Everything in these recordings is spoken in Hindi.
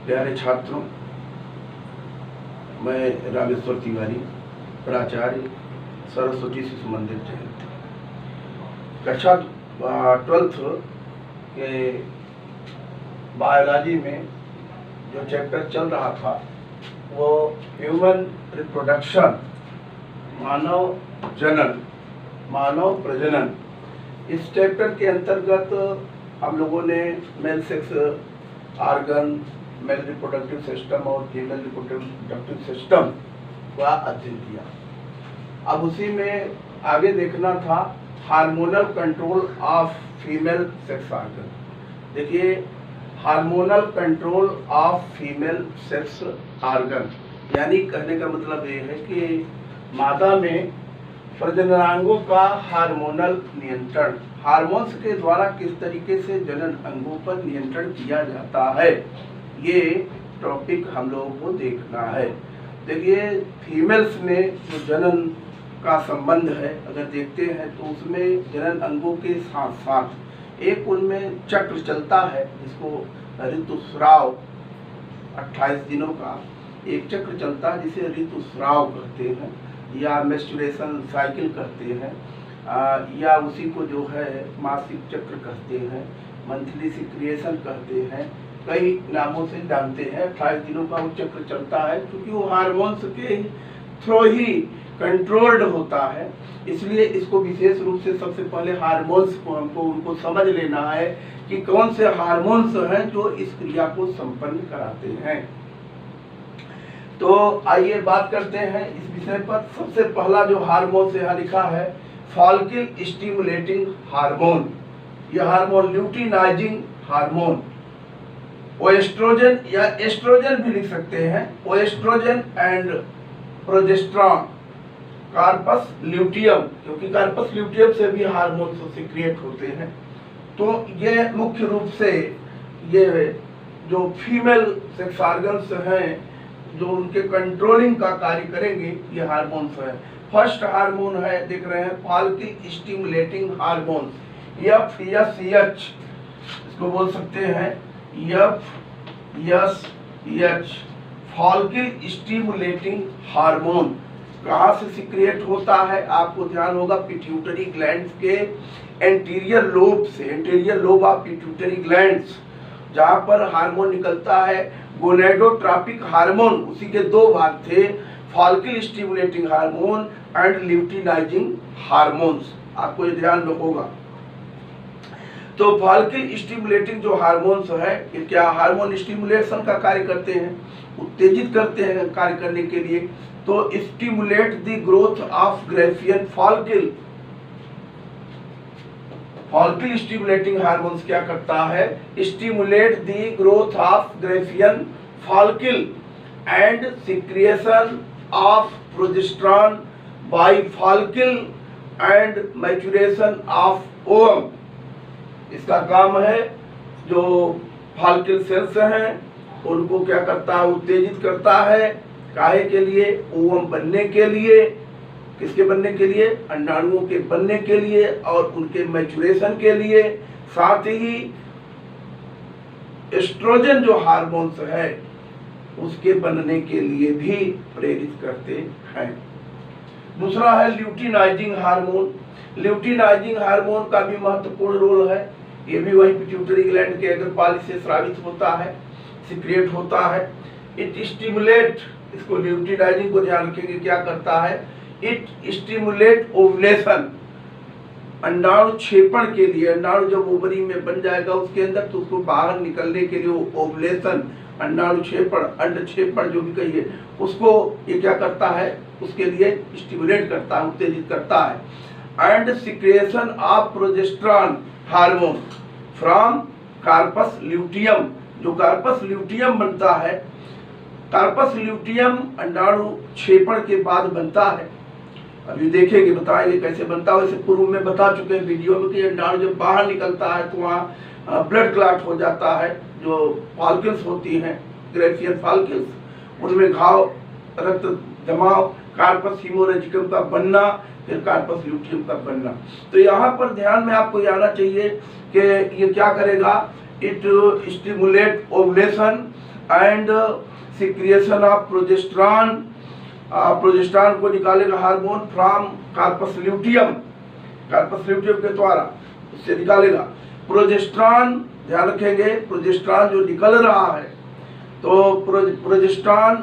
प्यारे छात्रों, मैं रामेश्वर तिवारी, प्राचार्य सरस्वती शिशु मंदिर जयंती, कक्षा 12th के बायोलॉजी में जो चैप्टर चल रहा था वो ह्यूमन रिप्रोडक्शन, मानव जनन, मानव प्रजनन। इस चैप्टर के अंतर्गत हम लोगों ने male sex organ, male reproductive system और फीमेल रिप्रोडक्टिव सिस्टम का अध्ययन किया। अब उसी में आगे देखना था hormonal control of female sex organ. देखिए, hormonal control of female sex organ यानी कहने का मतलब ये है कि मादा में प्रजननांगों का हार्मोनल नियंत्रण, हार्मोन्स के द्वारा किस तरीके से जनन अंगों पर नियंत्रण किया जाता है, ये टॉपिक हम लोगों को देखना है। देखिए, फीमेल्स में जो जनन का संबंध है अगर देखते हैं तो उसमें जनन अंगों के साथ साथ एक उनमें चक्र चलता है जिसको ऋतुस्राव, 28 दिनों का एक चक्र चलता है जिसे ऋतुस्राव कहते हैं या मेंस्ट्रुएशन साइकिल कहते हैं, या उसी को जो है मासिक चक्र कहते हैं, मंथली सिक्रिएशन कहते हैं, कई नामों से जानते हैं। 28 दिनों का वो चक्र चलता है क्योंकि वो हार्मोन्स के थ्रू ही कंट्रोल्ड होता है, इसलिए इसको विशेष रूप से सबसे पहले हार्मोन्स को हमको उनको समझ लेना है कि कौन से हार्मोन्स हैं जो इस क्रिया को संपन्न कराते हैं। तो आइए बात करते हैं इस विषय पर। सबसे पहला जो हार्मोन से यहाँ लिखा है फॉलिकल स्टिमुलेटिंग हार्मोन। यह हार्मोन ल्यूटिनाइजिंग हार्मोन, ओएस्ट्रोजन या एस्ट्रोजन भी लिख सकते हैं, ओएस्ट्रोजन एंड प्रोजेस्टेरॉन, कार्पस ल्यूटियम, क्योंकि कार्पस ल्यूटियम से भी हार्मोन सिक्रिएट होते हैं। तो ये मुख्य रूप से ये जो फीमेल सेक्स ऑर्गन्स हैं जो उनके कंट्रोलिंग का कार्य करेंगे, ये हार्मोन्स है। फर्स्ट हार्मोन है, देख रहे हैं, फॉलिकल स्टिमुलेटिंग हार्मोन, FSH इसको बोल सकते हैं, FSH फॉलिकल स्टिमुलेटिंग हार्मोन। कहाँ से सिक्रिएट होता है आपको ध्यान होगा, पिट्यूटरी ग्लैंड्स के एंटीरियर लोब से, anterior lobe of pituitary glands, जहाँ पर हार्मोन निकलता है गोनेडोट्रोपिक हार्मोन। उसी के दो भाग थे, follicle stimulating hormone and luteinising hormones, आपको ये ध्यान रखोगा। तो फॉलिकल स्टिमुलेटिंग जो हार्मोन्स है ये क्या हार्मोन स्टिमुलेशन का कार्य करते हैं, उत्तेजित करते हैं कार्य करने के लिए। तो stimulate the growth of Graafian follicle. Follicle stimulating hormones क्या करता है, stimulate the growth of Graafian follicle and secretion of progesterone by follicle and maturation of ovum. इसका काम है जो फॉलिकल सेल्स हैं उनको क्या करता है, उत्तेजित करता है, काहे के लिए, ओवम बनने के लिए। किसके बनने के लिए, अंडाणुओं के बनने के लिए और उनके मैच्योरेशन के लिए। साथ ही एस्ट्रोजन जो हार्मोन्स है उसके बनने के लिए भी प्रेरित करते हैं। दूसरा है ल्यूटिनाइजिंग हार्मोन। ल्यूटिनाइजिंग हार्मोन का भी महत्वपूर्ण रोल है, ये भी वही पिट्यूटरी ग्लैंड के अग्रपाली से स्रावित होता है, सिक्रिएट होता है। इट स्टिमुलेट, इसको ल्यूटिनाइजिंग को ध्यान रखेंगे क्या करता है, इट स्टिमुलेट ओवुलेशन, अंडाणु क्षेपण के लिए। अंडाणु जब ओवरी में बन जाएगा उसके अंदर तो उसको बाहर निकलने के लिए ओवुलेशन, अंडाणु क्षेपण, अंड क्षेपण जो भी कहिए, उसको ये क्या करता है, उसके लिए स्टिमुलेट करता है, उत्तेजित करता है। And secretion of progesterone hormone from corpus luteum. जो कार्पस ल्यूटियम बनता है, कार्पस ल्यूटियम अंडाणु क्षेपण के बाद बनता है। अभी देखेंगे, बताएंगे कैसे बनता है। वैसे पूर्व में बता चुके हैं वीडियो में कि अंडाणु जब बाहर निकलता है तो वहाँ ब्लड क्लॉट हो जाता है। जो फॉलिकल्स होती हैं, ग्रेफियन फॉलिकल्स, उनमें घाव, रक्त जमाव, कार्पस हीमोरेजिकम का बनना, फिर कार्पस ल्यूटियम का बनना। तो यहाँ पर ध्यान में आपको ये आना चाहिए कि ये क्या करेगा, it stimulate ovulation and secretion of progesterone, progesterone को निकालेगा hormone from corpus luteum, corpus luteum के द्वारा उससे निकालेगा। प्रोजेस्टेरॉन ध्यान रखेंगे, प्रोजेस्टेरॉन जो निकल रहा है, तो प्रोजेस्टेरॉन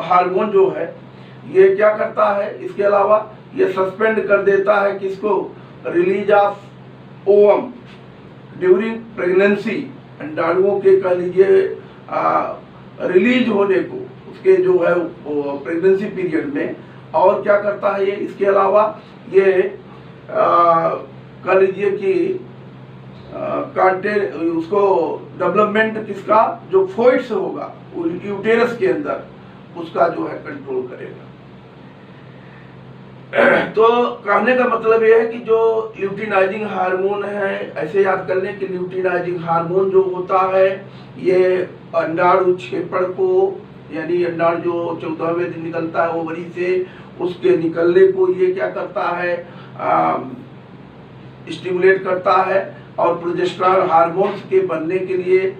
हार्मोन जो है ये क्या करता है, इसके अलावा ये सस्पेंड कर देता है किसको, release of ovum during pregnancy, अंडाणुओं के कह लीजिए रिलीज होने को उसके जो है प्रेगनेंसी पीरियड में। और क्या करता है ये, इसके अलावा ये कह लीजिए कि उसको डेवलपमेंट किसका, जो फोइड्स होगा यूटेरस के अंदर, उसका जो है कंट्रोल करेगा। तो कहने का मतलब यह है कि जो ल्यूटिनाइजिंग हार्मोन है, ऐसे याद कर लें कि ल्यूटिनाइजिंग हार्मोन जो होता है ये अंडाणु क्षेपण को, यानी अंडाणु जो 14वें दिन निकलता है ओवरी से, उसके निकलने को ये क्या करता है, स्टिमुलेट करता है। और प्रोजेस्टेरॉन हार्मोन्स के बनने के लिए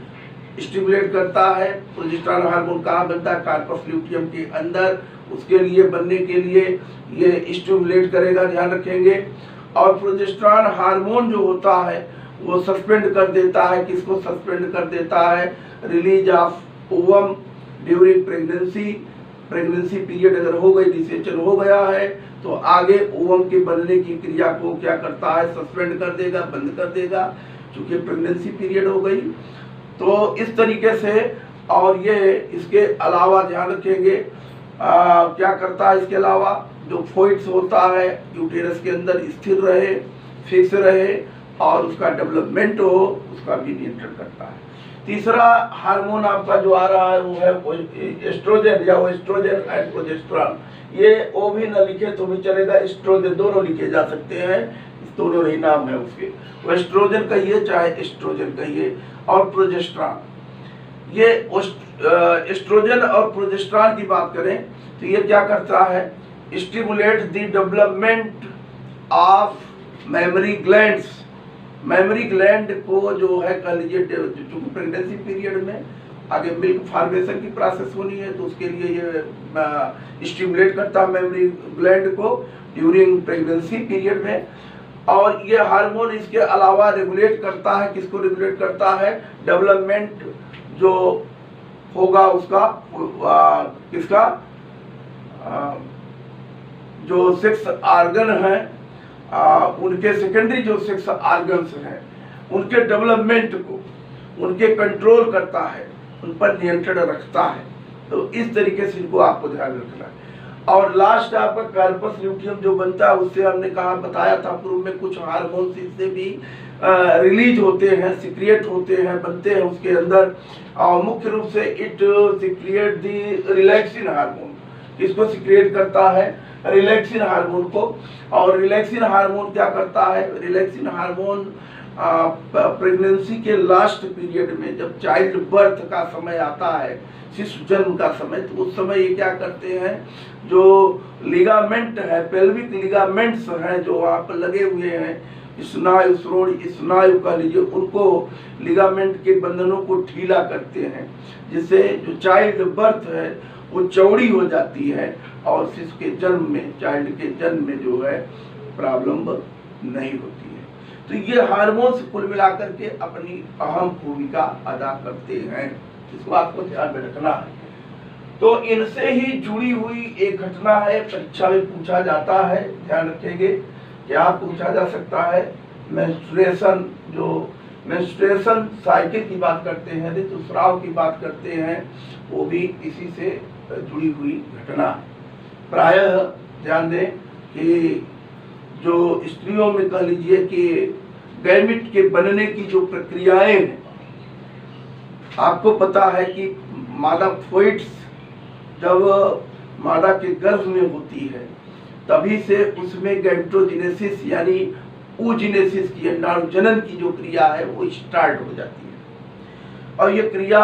स्टिमुलेट करता है। प्रोजेस्टेरॉन हार्मोन कहाँ बनता है, कार्पस ल्यूटियम के अंदर, उसके लिए बनने के लिए ये स्टिमुलेट करेगा, ध्यान रखेंगे। और प्रोजेस्टेरॉन हार्मोन जो होता है वो सस्पेंड कर देता है, किसको सस्पेंड कर देता है, release of ovum during pregnancy, pregnancy period अगर हो गई, डिसेक्शन हो गया है, तो आगे ओवम के बनने की क्रिया को क्या करता है, सस्पेंड कर देगा, बंद कर देगा, क्योंकि प्रेगनेंसी पीरियड हो गई। तो इस तरीके से, और ये इसके अलावा ध्यान रखेंगे क्या करता है, इसके अलावा जो फोइड्स होता है यूटेरस के अंदर स्थिर रहे, फिक्स रहे और उसका डेवलपमेंट हो, उसका भी नियंत्रण करता है। तीसरा हार्मोन आपका जो आ रहा है वो है एस्ट्रोजन या एस्ट्रोजन एंड प्रोजेस्टेरॉन। ये ओ भी न लिखे तो भी चलेगा, एस्ट्रोजन दोनों लिखे जा सकते हैं, दोनों ही नाम है उसके, वो एस्ट्रोजन कहिए चाहे एस्ट्रोजन कहिए। और प्रोजेस्टेरॉन, ये एस्ट्रोजन और प्रोजेस्टेरॉन की बात करें तो ये क्या करता है, stimulate the development of mammary glands. Memory gland को जो है कह लीजिए, चूंकि प्रेगनेंसी पीरियड में आगे मिल्क फॉर्मेशन की प्रोसेस होनी है, तो उसके लिए ये स्टिमुलेट करता है मेमोरी ग्लैंड को ड्यूरिंग प्रेगनेंसी पीरियड में। और ये हार्मोन इसके अलावा रेगुलेट करता है, किसको रेगुलेट करता है, डेवलपमेंट जो होगा उसका किसका, जो सेक्स ऑर्गन है, उनके सेकेंडरी जो सेक्स ऑर्गन्स हैं उनके डेवलपमेंट को, उनके कंट्रोल करता है, उन पर नियंत्रण रखता है। तो इस तरीके से इनको आपको ध्यान रखना है। और लास्ट आपका कार्पस ल्यूटियम जो बनता है, उससे हमने कहा बताया था पूर्व में, कुछ हार्मोन्स इससे भी रिलीज होते हैं, सिक्रिएट होते हैं, बनते हैं उसके अंदर। और मुख्य रूप से it secrete the relaxin hormone, किसको सिक्रिएट करता है, रिलैक्सिन हार्मोन को। और रिलैक्सिन हार्मोन क्या करता है, रिलैक्सिन हार्मोन प्रेगनेंसी के लास्ट पीरियड में, जब चाइल्ड बर्थ का समय आता है, शिशु जन्म का समय, तो उस समय ये क्या करते हैं, जो लिगामेंट है, पेल्विक लिगामेंट्स हैं जो वहाँ पर लगे हुए हैं, स्नायु श्रोण स्नायु का लीजिए, उनको लिगामेंट के बंधनों को ढीला करते हैं, जिससे जो चाइल्ड बर्थ है वो चौड़ी हो जाती है और शिशु के जन्म में, चाइल्ड के जन्म में जो है प्रॉब्लम नहीं होती है। तो ये हार्मोन्स कुल मिलाकर के अपनी अहम भूमिका अदा करते हैं, इसको आपको ध्यान में रखना है। तो इनसे ही जुड़ी हुई एक घटना है, परीक्षा में पूछा जाता है, ध्यान रखेंगे। क्या पूछा जा सकता है, मेंस्ट्रुएशन, जो मेंस्ट्रुएशन साइकिल की बात करते हैं, ऋतुस्राव की बात करते हैं, वो भी इसी से जुड़ी हुई घटना है। प्रायः ध्यान दें कि जो स्त्रियों में कह लीजिए कि गैमिट के बनने की जो प्रक्रियाएं हैं, आपको पता है कि मादा फोइड्स जब मादा के गर्भ में होती है, तभी से उसमें गैमेटोजेनेसिस यानी oogenesis की, अंडाणु जनन की जो क्रिया है वो स्टार्ट हो जाती है। और ये क्रिया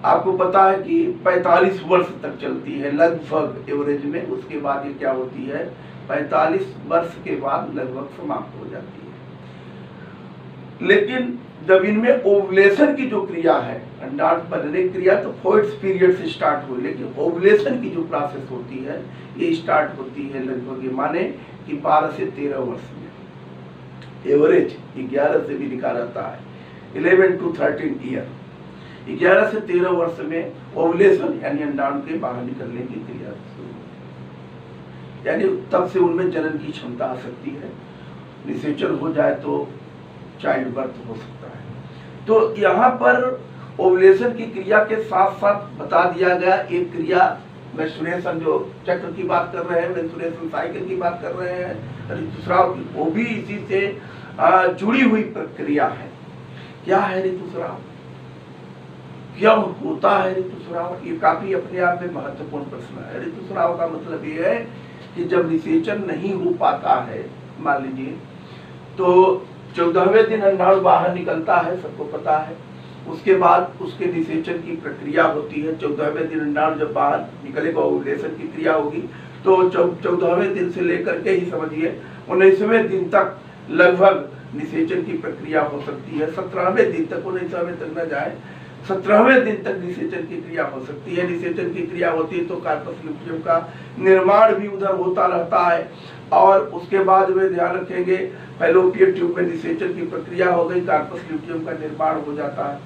आपको पता है कि 45 वर्ष तक चलती है लगभग एवरेज में। उसके बाद ये क्या होती है, 45 वर्ष के बाद लगभग समाप्त हो जाती है। लेकिन जब इनमें ओवुलेशन की जो क्रिया है, अंडाणु बनने की क्रिया तो फोर्थ पीरियड से स्टार्ट हुई, लेकिन ओवुलेशन की जो प्रोसेस होती है ये स्टार्ट होती है लगभग माने कि 12 से 13 वर्ष में। एवरेज 11 से भी लिखा रहता है, 11 to 13 ईयर, 11 से 13 वर्ष में ओवुलेशन यानी अंडाणु के बाहर निकलने की क्रिया शुरू होती है, यानी तब से उनमें जनन की क्षमता आ सकती है। निषेचन हो जाए तो चाइल्ड बर्थ हो सकता है। तो यहाँ पर ओवुलेशन की क्रिया के साथ साथ बता दिया गया एक क्रिया मेंस्ट्रुएशन, जो चक्र की बात कर रहे हैं, मेंस्ट्रुएशन साइकिल की बात कर रहे हैं, ऋतुस्राव की, वो भी इसी से जुड़ी हुई प्रक्रिया है। क्या है ऋतुस्राव, क्यों होता है ऋतुस्राव, ये काफी अपने आप में महत्वपूर्ण प्रश्न है। ऋतुस्राव का मतलब ये है कि जब निषेचन नहीं हो पाता है, मान लीजिए तो 14वें दिन अंडाणु बाहर निकलता है, सबको पता है। उसके बाद उसके निषेचन की प्रक्रिया होती है। 14वें दिन अंडाणु जब बाहर निकलेगा, ओवुलेशन की क्रिया होगी, तो 14वें दिन से लेकर के ही समझिए 19वें दिन तक लगभग निषेचन की प्रक्रिया हो सकती है। 17वें दिन तक, 19वें तक न जाए, 17वें दिन तक निषेचन की क्रिया हो सकती है। निषेचन की क्रिया होती है तो कार्पस ल्यूटियम का निर्माण भी उधर होता रहता है, और उसके बाद में ध्यान रखेंगे फैलोपियन ट्यूब में निषेचन की प्रक्रिया हो गई, कार्पस ल्यूटियम का निर्माण हो जाता है।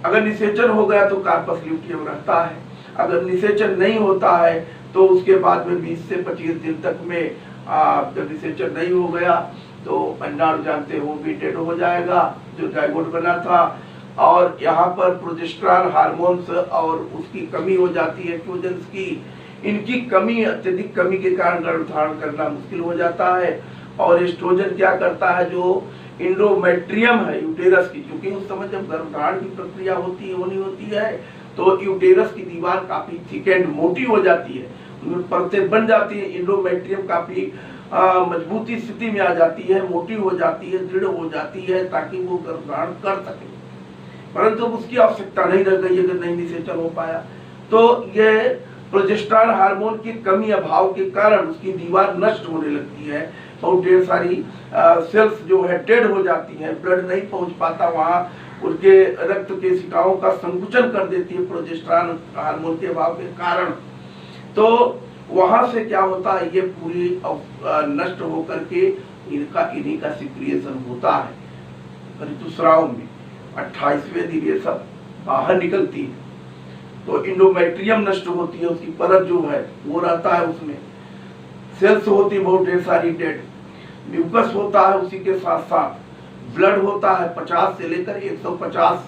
अगर निषेचन हो गया तो कार्पस ल्यूटियम रहता है, अगर निषेचन नहीं होता है तो उसके बाद में 20 से 25 दिन तक में जब निषेचन नहीं हो गया तो अंडाणु जानते हो भी डेड हो जाएगा, जो जाइगोट बना था। और यहाँ पर प्रोजेस्टेरॉन हार्मोन्स और उसकी कमी हो जाती है, एस्ट्रोजेंस की, इनकी कमी, अत्यधिक कमी के कारण गर्भधारण करना मुश्किल हो जाता है। और एस्ट्रोजन क्या करता है, जो इंडोमेट्रियम है यूटेरस की, क्योंकि उस समय जब गर्भधारण की प्रक्रिया होनी होती है तो यूटेरस की दीवार काफी थिक एंड मोटी हो जाती है, उनमें परतें बन जाती है, इंडोमेट्रियम काफी मजबूती स्थिति में आ जाती है, मोटी हो जाती है, दृढ़ हो जाती है, ताकि वो गर्भधारण कर सके। परंतु उसकी आवश्यकता नहीं रह गई अगर नहीं निषेचन हो पाया तो ये प्रोजेस्टेरॉन हार्मोन की कमी अभाव के कारण उसकी दीवार नष्ट होने लगती है, बहुत ढेर सारी सेल्स जो है डेड हो जाती हैं, ब्लड नहीं पहुंच पाता वहाँ, उनके रक्त केशिकाओं का संकुचन कर देती है प्रोजेस्टेरॉन हार्मोन के अभाव के कारण। तो वहां से क्या होता है, ये पूरी नष्ट होकर के इन्हीं का सिक्रिएशन होता है ऋतुस्राव में। 28वें दिन ये सब बाहर निकलती है तो इंडोमेट्रियम नष्ट होती है, उसकी परत जो है वो रहता है, उसमें सेल्स होती है बहुत ढेर सारी डेड, म्यूकस होता है, उसी के साथ साथ ब्लड होता है 50 से लेकर 150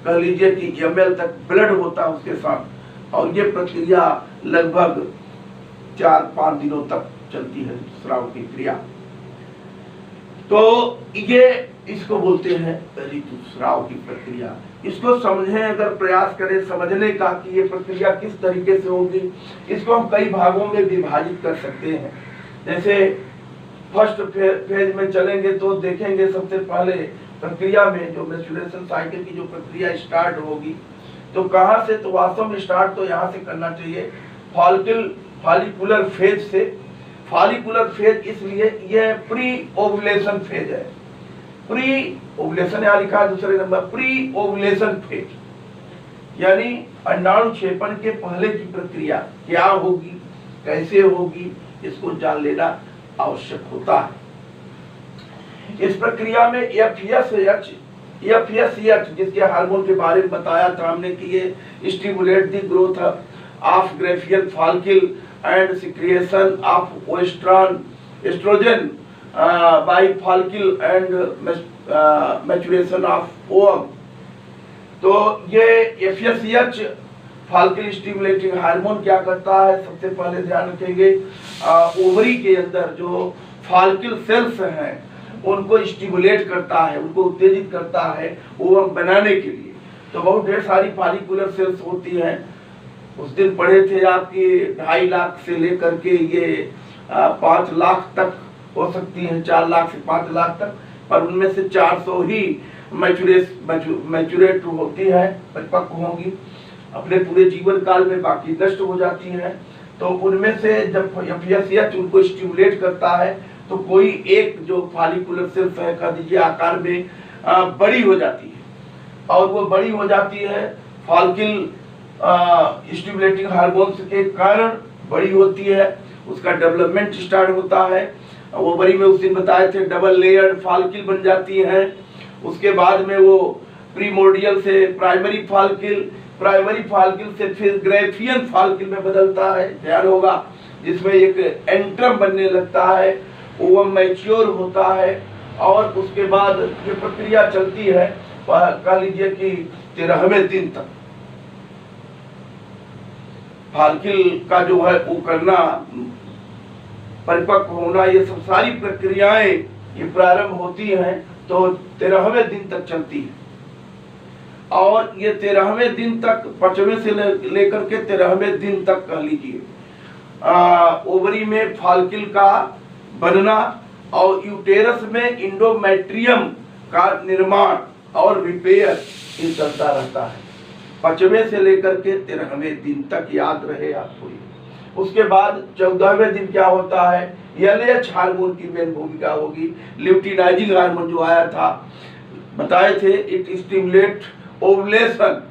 कह लीजिए कि ml तक ब्लड होता है उसके साथ। और ये प्रक्रिया लगभग 4-5 दिनों तक चलती है ऋतुस्राव की क्रिया। तो ये इसको बोलते हैं ऋतुस्राव की प्रक्रिया। इसको समझें, अगर प्रयास करें समझने का कि ये प्रक्रिया किस तरीके से होगी, इसको हम कई भागों में विभाजित कर सकते हैं। जैसे फर्स्ट फेज में चलेंगे तो देखेंगे सबसे पहले प्रक्रिया में जो मेंस्ट्रुएशन साइकिल की जो प्रक्रिया स्टार्ट होगी तो कहाँ से, तो वास्तव में स्टार्ट तो यहाँ से करना चाहिए, फॉलिकुलर फेज से। फॉलिकुलर फेज इसलिए यह प्री ओवुलेशन फेज है। प्री ओवुलेशन यहाँ लिखा है दूसरे नंबर, प्री ओवुलेशन फेज, यानी अंडाणु क्षेपण के पहले की प्रक्रिया क्या होगी, कैसे होगी, इसको जान लेना आवश्यक होता है। इस प्रक्रिया में FSH जिसके हार्मोन के बारे में बताया था हमने कि ये stimulate the growth of Graafian follicle and secretion of oestrogen by follicle and maturation of ovum. तो ये FSH फॉलिकल स्टिमुलेटिंग हार्मोन क्या करता है, सबसे पहले ध्यान रखेंगे ओवरी के अंदर जो फॉलिकल सेल्स हैं उनको स्टिमुलेट करता है, उनको उत्तेजित करता है ओवम बनाने के लिए। तो बहुत ढेर सारी फॉलिकुलर सेल्स होती हैं, उस दिन पढ़े थे आपकी 2.5 लाख से लेकर के ये 5 लाख तक हो सकती हैं, 4 लाख से 5 लाख तक, पर उनमें से 400 ही मैच्योरेट होती है, परिपक्व होंगी अपने पूरे जीवन काल में, बाकी नष्ट हो जाती हैं। तो उनमें से जब FSH उनको स्टिमुलेट करता है तो कोई एक जो फॉलिकुलर सेल्स है कह दीजिए आकार में बड़ी हो जाती है, और वो बड़ी हो जाती है, फॉलिकल स्टिमुलेटिंग हार्मोन्स के कारण बड़ी होती है, उसका डेवलपमेंट स्टार्ट होता है। ओवरी में उस दिन बताए थे डबल लेयर्ड फॉलिकल बन जाती है। उसके बाद में वो प्रीमोर्डियल से प्राइमरी फॉलिकल से फिर ग्रेफियन फॉलिकल में बदलता है, ध्यान होगा, जिसमें एक एंट्रम बनने लगता है, ओवम मैच्योर होता है और उसके बाद ये प्रक्रिया चलती है, कह लीजिए कि 13वें दिन तक फॉलिकल का जो है वो करना, परिपक्व होना, ये सब सारी प्रक्रियाएं ये प्रारंभ होती हैं तो 13वें दिन तक चलती है। और ये 13वें दिन तक, 5वें से लेकर के 13वें दिन तक कह लीजिए ओवरी में फॉलिकल का बनना और यूटेरस में इंडोमेट्रियम का निर्माण और रिपेयर ये चलता रहता है 5वें से लेकर के 13वें दिन तक, याद रहे आपको। उसके बाद 14वें दिन क्या होता है, एलएच हार्मोन की मेन भूमिका होगी। ल्यूटिनाइजिंग हार्मोन जो आया था, बताए थे, इट स्टिमुलेट ओवुलेशन,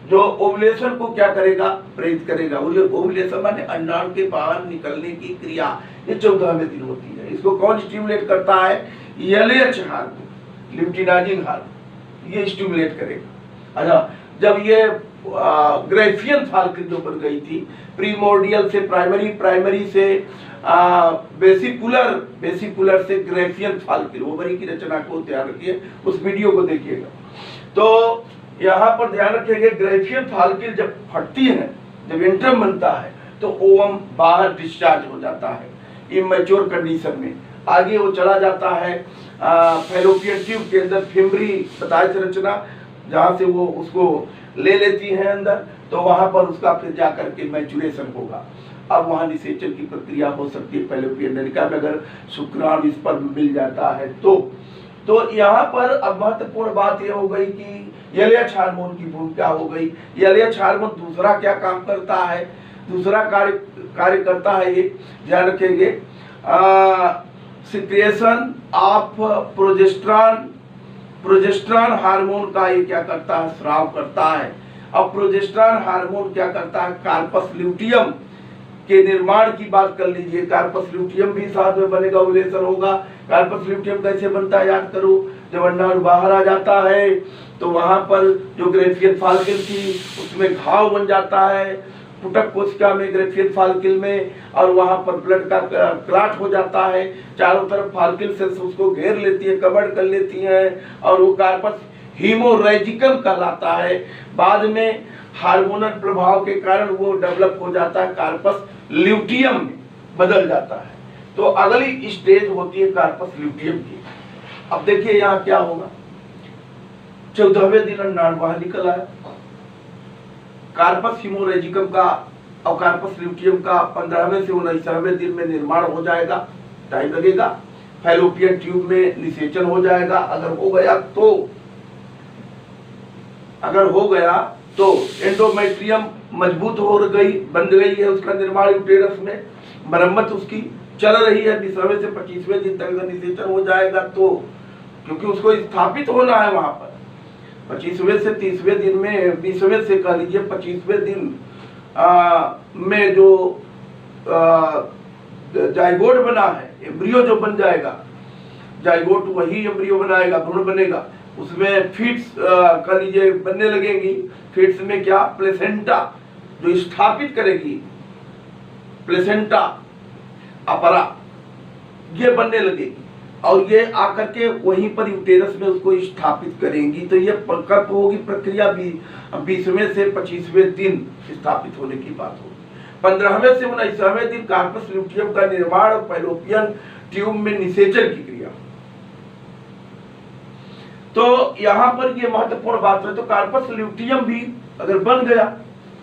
जो ओवुलेशन को क्या करेगा, प्रेरित करेगा। ओवुलेशन माने अंडाणु के बाहर निकलने की क्रिया, ये 14वें दिन होती है। इसको कौन स्टिमुलेट करता है, एलएच हार्मोन, ल्यूटिनाइजिंग हार्मोन, ये स्टिमुलेट करेगा। अच्छा, जब ये ग्रेफियन फॉलिकल जो बन गई थी, प्रीमोर्डियल से प्राइमरी से बेसिकुलर से ग्रेफियन फॉलिकल, ओवरी की रचना को ध्यान रखिए, उस वीडियो को देखिएगा। तो यहाँ पर ध्यान रखेंगे, ग्रेफियन फॉलिकल जब फटती है, जब एंट्रम बनता है तो ओवम बाहर डिस्चार्ज हो जाता है इमेच्योर कंडीशन में। आगे वो चला जाता है फैलोपियन ट्यूब के अंदर, फिमरी बताए थे रचना, जहाँ से वो उसको ले लेती है अंदर, तो वहां पर उसका फिर जाकर के मैचुरेशन होगा। अब वहां निषेचन की प्रक्रिया हो सकती है फैलोपियन नलिका में, अगर शुक्राणु स्पर्म मिल जाता है तो यहाँ पर अब महत्वपूर्ण बात यह हो गई कि एलएच हार्मोन की भूमिका हो गई। एलएच हार्मोन दूसरा क्या काम करता है, दूसरा कार्य करता है, ये ध्यान रखेंगे, सिक्रेशन ऑफ प्रोजेस्टेरॉन हार्मोन का ये क्या करता है, स्राव करता है। अब प्रोजेस्टेरॉन हार्मोन क्या करता है, कार्पस ल्यूटियम के निर्माण की बात कर लीजिए, कार्पस ल्यूटियम भी साथ में बनेगा, ओवुलेशन होगा। कार्पस ल्यूटियम कैसे बनता है, याद करो, जब अंडाणु बाहर आ जाता है तो वहां पर जो ग्रेफियन फॉलिकल थी उसमें घाव बन जाता है, पुटक कोशिका में, ग्रेफियन फॉलिकल में, और वहां पर ब्लड का क्लॉट हो जाता है, चारों तरफ फॉलिकल सेल्स उसको घेर लेती है, कवर कर लेती हैं, और वो कार्पस हीमोरेजिकम कहलाता है। बाद में हार्मोनल प्रभाव के कारण वो डेवलप हो जाता है, कार्पस ल्यूटियम में बदल जाता है। तो अगली स्टेज होती है कार्पस ल्यूटियम की। अब देखिए यहाँ क्या होगा, 14वें दिन अंडाणु बाहर निकल आया, कार्पस हीमोरेजिकम का और कार्पस ल्यूटियम का 15वें से 19वें दिन में निर्माण हो जाएगा, टाइम लगेगा। फैलोपियन ट्यूब में निषेचन हो जाएगा, अगर हो गया तो एंडोमेट्रियम मजबूत बन गई है, उसका निर्माण यूटेरस में, मरम्मत उसकी चल रही है। 20वें से 25वें दिन तक अगर निषेचन हो जाएगा तो, क्योंकि उसको स्थापित होना है वहां पर, 25वें से 30वें दिन में, 20वें से कह लीजिए 25वें दिन में जो जाइगोट बना है, एम्ब्रियो जो बन जाएगा, जाइगोट वही एम्ब्रियो बनाएगा, भ्रूण बनेगा, उसमें फीट्स कह लीजिए बनने लगेंगी। फीट्स में क्या, प्लेसेंटा जो स्थापित करेगी, प्लेसेंटा अपरा, ये बनने लगेगी और ये आकर के वहीं पर यूटेरस में उसको स्थापित करेंगी। तो ये कब होगी प्रक्रिया, 20वें से 25वें दिन स्थापित होने की बात होगी। 15वें से 19वें दिन कार्पस ल्यूटियम का निर्माण और फैलोपियन ट्यूब में निषेचन की क्रिया। तो यहाँ पर ये महत्वपूर्ण बात है। तो कार्पस ल्यूटियम भी अगर बन गया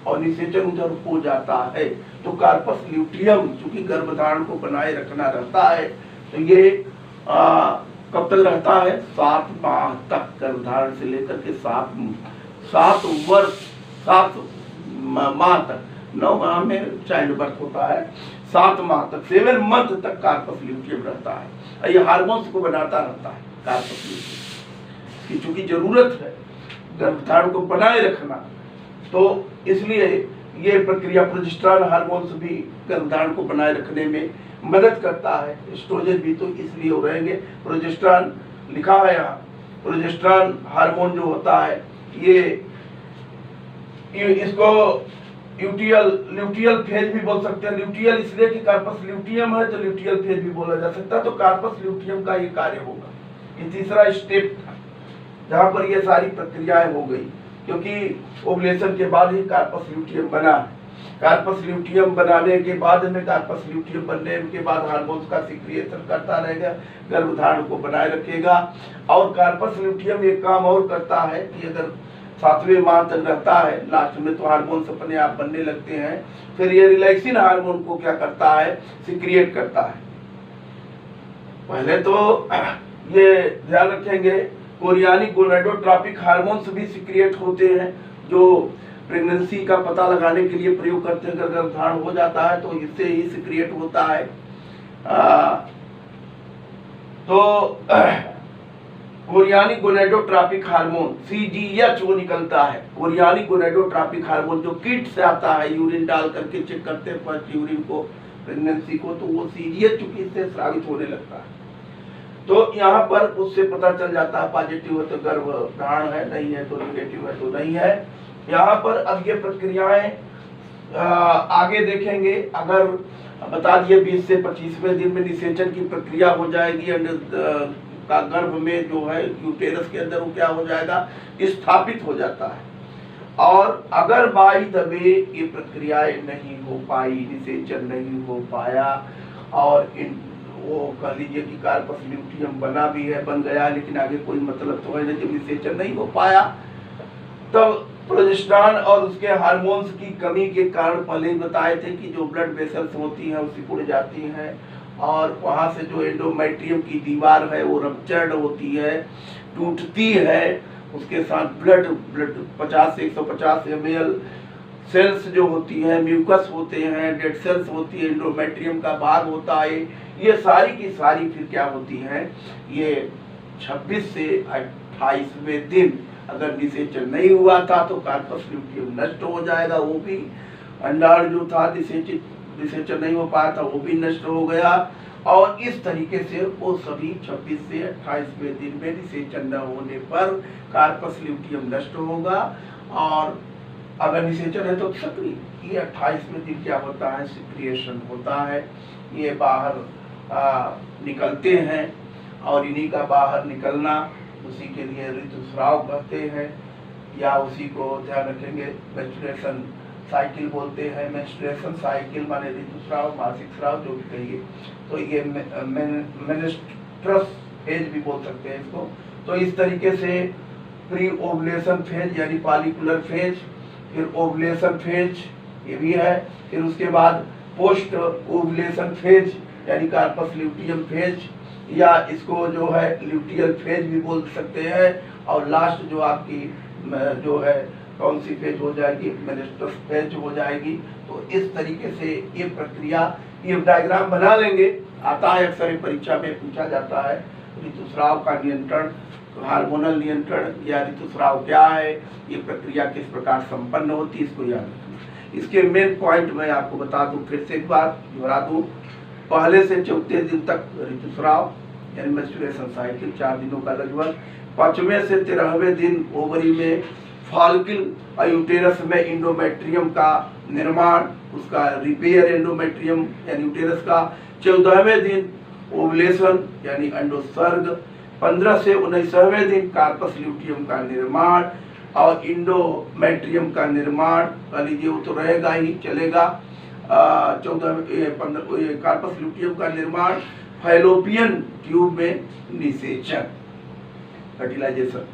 और निषेचन उधर हो जाता है तो कार्पस ल्यूटियम चूंकि गर्भधारण को बनाए रखना रहता है, तो ये कब तक रहता है, 7 माह तक, गर्भधारण से लेकर के 7 माह तक, 9 माह में चाइल्ड बर्थ होता है, 7 माह तक, 7 मंथ तक कार्पस ल्यूटियम रहता है। ये हार्मोन्स को बनाता रहता है कार्पस ल्यूटियम की, चूंकि जरूरत है गर्भधारण को बनाए रखना। तो इसलिए ये प्रक्रिया प्रोजेस्टेरॉन हार्मोन्स भी गर्भधारण को बनाए रखने में मदद करता है। एस्ट्रोजन भी तो इसलिए हो रहेंगे। प्रोजेस्टेरॉन लिखा है यहाँ, प्रोजेस्टेरॉन हार्मोन जो होता है ये इसको ल्यूटियल फेज भी बोल सकते हैं। ल्यूटियल इसलिए कि कार्पस ल्यूटियम है तो ल्यूटियल फेज भी बोला जा सकता है। तो कार्पस ल्यूटियम का ये कार्य होगा। ये तीसरा स्टेप था जहां पर ये सारी प्रक्रियाएं हो गई, क्योंकि ओवुलेशन के बाद ही कार्पस ल्यूटियम बना है। कार्पस ल्यूटियम बनाने के बाद में कार्पस ल्यूटियम बनने के बाद हार्मोन्स का सिक्रिएशन करता रहेगा, गर्भधारण को बनाए रखेगा। और कार्पस ल्यूटियम एक काम और करता है कि अगर 7वें माह तक रहता है, लास्ट में तो हार्मोन्स अपने आप बनने लगते हैं। फिर ये रिलैक्सिन हार्मोन को क्या करता है, सिक्रिएट करता है। पहले तो ये ध्यान रखेंगे कोरियानिक गोनाडोट्रोपिक हार्मोन्स भी सिक्रिएट होते हैं, जो प्रेगनेंसी का पता लगाने के लिए प्रयोग करते हैं। अगर गर्भधारण हो जाता है तो इससे ही सिक्रिएट होता है। कोरियानिक गोनाडोट्रोपिक हार्मोन CGH वो निकलता है। कोरियानिक गोनाडोट्रोपिक हार्मोन जो किट से आता है, यूरिन डाल करके चेक करते हैं फर्स्ट यूरिन को, प्रेगनेंसी को, तो वो CGH चूंकि इससे स्रावित होने लगता है। तो यहाँ पर उससे पता चल जाता है पॉजिटिव है तो गर्भधारण है, नहीं है तो निगेटिव है तो नहीं है। यहाँ पर अब ये प्रक्रियाएं आगे देखेंगे। अगर बता दिए 20 से 25वें दिन में निषेचन की प्रक्रिया हो जाएगी, का गर्भ में जो है यूटेरस के अंदर वो क्या हो जाएगा, स्थापित हो जाता है। और अगर बाई द वे ये प्रक्रियाएं नहीं हो पाई, निषेचन नहीं हो पाया और वो कह लीजिए कि कार्पस ल्यूटियम बना भी है, बन गया, लेकिन आगे कोई मतलब तो है नहीं, जब निषेचन नहीं हो पाया तो प्रोजेस्टेरॉन और उसके हार्मोन्स की कमी के कारण पहले ही बताए थे कि जो ब्लड वेसल्स होती हैं वो सिकुड़ जाती हैं और वहाँ से जो एंडोमेट्रियम की दीवार है वो रप्चर्ड होती है, टूटती है। उसके साथ ब्लड 50 से 150 ml सेल्स जो होती हैं, म्यूकस होते हैं, डेड सेल्स होती है, एंडोमेट्रियम का भाग होता है। ये सारी की सारी फिर क्या होती हैं, ये 26 से 28वें दिन अगर निषेचन नहीं हुआ था तो कार्पस ल्यूटियम नष्ट हो जाएगा। वो भी अंडाणु जो था निषेचन नहीं हो पाया था वो भी नष्ट हो गया। और इस तरीके से वो सभी 26 से 28वें दिन में निषेचन न होने पर कार्पस ल्यूटियम नष्ट होगा। और अगर निषेचन है तो सक्रिय, ये 28वें दिन क्या होता है, सिक्रिएशन होता है। ये बाहर निकलते हैं और इन्हीं का बाहर निकलना उसी के लिए ऋतुस्राव कहते हैं, या उसी को ध्यान रखेंगे मेंस्ट्रुएशन साइकिल बोलते हैं। मेंस्ट्रुएशन साइकिल माने ऋतुस्राव, मासिक स्राव जो भी कहिए। तो ये मेनिस्ट्रस फेज भी बोल सकते हैं इसको। तो इस तरीके से प्री ओवुलेशन फेज यानी फॉलिकुलर फेज, फिर ओवुलेशन फेज ये भी है, फिर उसके बाद पोस्ट ओवुलेशन फेज यानी कार्पस ल्यूटियम फेज, या इसको जो है ल्यूटियल फेज भी बोल सकते हैं। और लास्ट जो आपकी जो है कौन सी फेज हो जाएगी, मेनिस्ट्रस फेज हो जाएगी। तो इस तरीके से ये प्रक्रिया, ये डायग्राम बना लेंगे, आता है अक्सर परीक्षा में पूछा जाता है। ऋतुस्राव का नियंत्रण, हार्मोनल नियंत्रण या ऋतुस्राव क्या है, ये प्रक्रिया किस प्रकार संपन्न होती है, इसको याद रखना। इसके मेन पॉइंट मैं आपको बता दूं, फिर से एक बार दोहरा दूं। पहले से 34 दिन तक ऋतुस्राव यानी मेंस्ट्रुएशन साइकिल 4 दिनों का लगभग। 5वें से 13वें दिन ओवरी में फॉलिकल यूटेरस में एंडोमेट्रियम का निर्माण, उसका रिपेयर एंडोमेट्रियम यानी यूटेरस का। 14वें दिन ओवुलेशन यानी अंडोत्सर्ग। 15 से 19वें दिन कार्पस ल्यूटियम का निर्माण और इंडोमेट्रियम का निर्माण, कह लीजिए वो तो रहेगा ही, चलेगा। 14 कार्पस ल्यूटियम का निर्माण, फैलोपियन ट्यूब में निषेचन फर्टिलाइजेशन।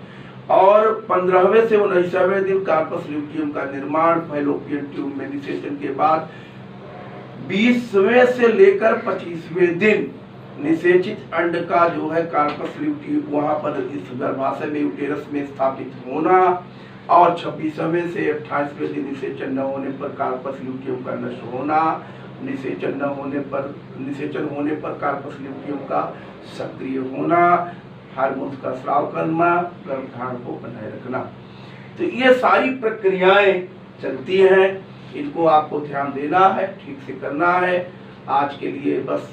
और 15वें से 19वें दिन कार्पस ल्यूटियम का निर्माण, फैलोपियन ट्यूब में निषेचन के बाद 20वें से लेकर 25वें दिन निषेचित अंड का जो है कार्पस ल्यूटियम वहां पर इस गर्भाशय में यूटेरस में स्थापित होना। और 26वें से 28वें दिन निषेचन न होने पर कार्पस ल्यूटियम का नष्ट होना। निषेचन होने पर कार्पस ल्यूटियम का सक्रिय होना। हार्मोन्स का स्राव करना, गर्भधारण को बनाए रखना। तो ये सारी प्रक्रियाएं चलती हैं, इनको आपको ध्यान देना है, ठीक से करना है। आज के लिए बस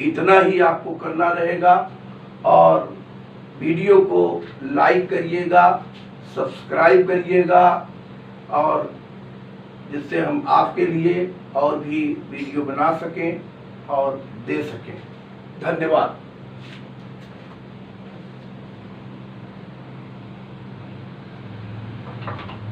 इतना ही आपको करना रहेगा और वीडियो को लाइक करिएगा, सब्सक्राइब करिएगा और जिससे हम आपके लिए और भी वीडियो बना सकें और दे सकें। धन्यवाद।